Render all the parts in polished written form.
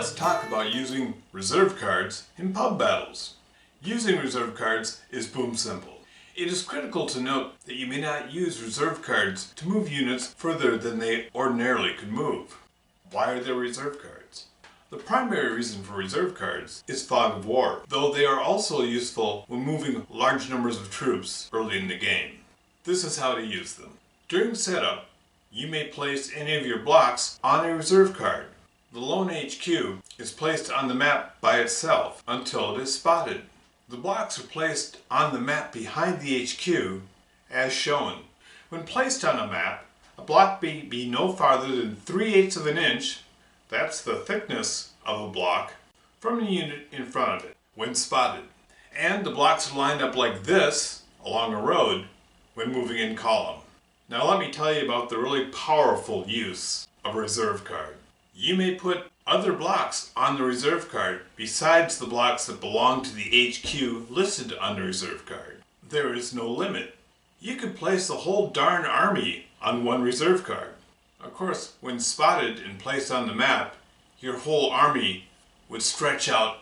let's talk about using reserve cards in pub battles. Using reserve cards is boom simple. It is critical to note that you may not use reserve cards to move units further than they ordinarily could move. Why are there reserve cards? The primary reason for reserve cards is fog of war, though they are also useful when moving large numbers of troops early in the game. This is how to use them. During setup, you may place any of your blocks on a reserve card. The lone HQ is placed on the map by itself until it is spotted. The blocks are placed on the map behind the HQ as shown. When placed on a map, a block may be no farther than 3/8 of an inch, that's the thickness of a block, from the unit in front of it when spotted. And the blocks are lined up like this along a road when moving in column. Now let me tell you about the really powerful use of a reserve card. You may put other blocks on the reserve card besides the blocks that belong to the HQ listed on the reserve card. There is no limit. You could place the whole darn army on one reserve card. Of course, when spotted and placed on the map, your whole army would stretch out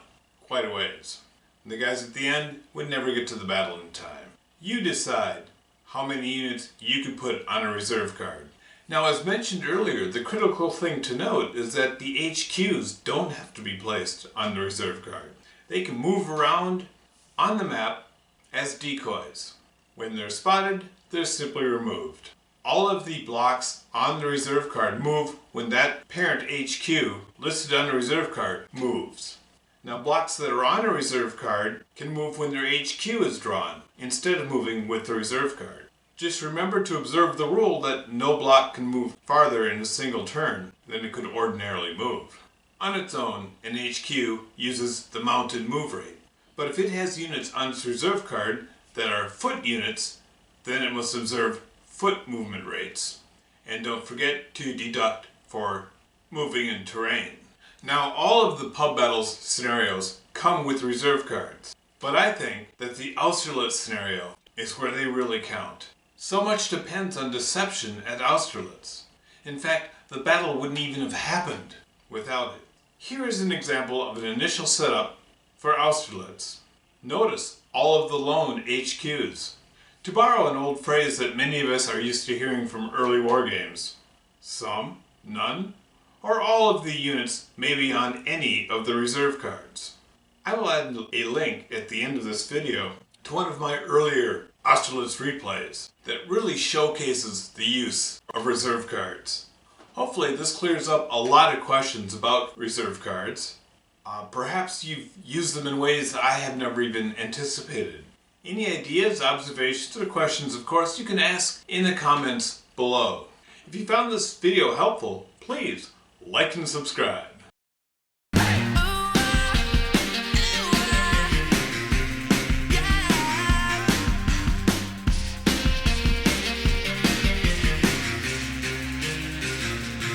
quite a ways. The guys at the end would never get to the battle in time. You decide how many units you can put on a reserve card. Now, as mentioned earlier, the critical thing to note is that the HQs don't have to be placed on the reserve card. They can move around on the map as decoys. When they're spotted, they're simply removed. All of the blocks on the reserve card move when that parent HQ listed on the reserve card moves. Now, blocks that are on a reserve card can move when their HQ is drawn, instead of moving with the reserve card. Just remember to observe the rule that no block can move farther in a single turn than it could ordinarily move. On its own, an HQ uses the mounted move rate. But if it has units on its reserve card that are foot units, then it must observe foot movement rates. And don't forget to deduct for moving in terrain. Now, all of the pub battles scenarios come with reserve cards, but I think that the Austerlitz scenario is where they really count. So much depends on deception at Austerlitz. In fact, the battle wouldn't even have happened without it. Here is an example of an initial setup for Austerlitz. Notice all of the lone HQs. To borrow an old phrase that many of us are used to hearing from early war games, some, none, or all of the units may be on any of the reserve cards. I will add a link at the end of this video to one of my earlier Austerlitz replays that really showcases the use of reserve cards. Hopefully this clears up a lot of questions about reserve cards. Perhaps you've used them in ways that I have never even anticipated. Any ideas, observations, or questions, of course, you can ask in the comments below. If you found this video helpful, please like and subscribe.